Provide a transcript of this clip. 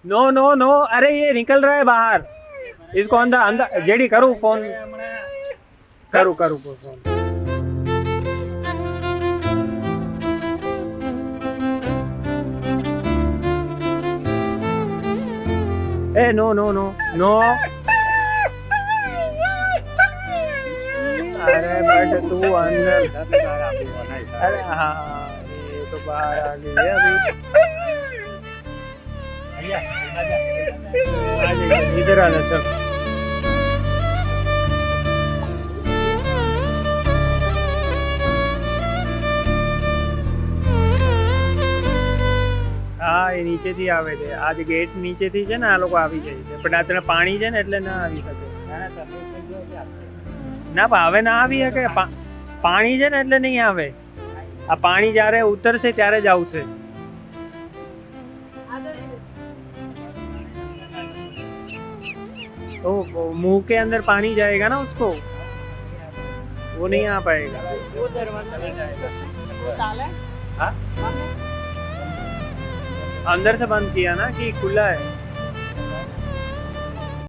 No no no, अरे ये निकल रहा है बाहर, इसको अंदर अंदर जेडी करूँ फोन, करूँ करूँ फोन। ए नो नो नो नो, अरे बट तू अंदर, अरे हाँ ये तो बाहर आ गई है अभी। आ जाइए, इधर आ जा चल। હા એ નીચેથી આવે છે, આ જે ગેટ નીચેથી છે ને આ લોકો આવી જાય છે, પણ આ તને પાણી છે ને એટલે ના આવી શકે. ના પણ હવે ના આવી શકે, પાણી છે ને એટલે નહીં આવે. આ પાણી જ્યારે ઉતરશે ત્યારે જ આવશે. तो मुंह के अंदर पानी जाएगा ना उसको, वो नहीं आ पाएगा, वो दरवाजा नहीं जाएगा। वो ताला है? हाँ? अंदर से बंद किया ना कि खुला है?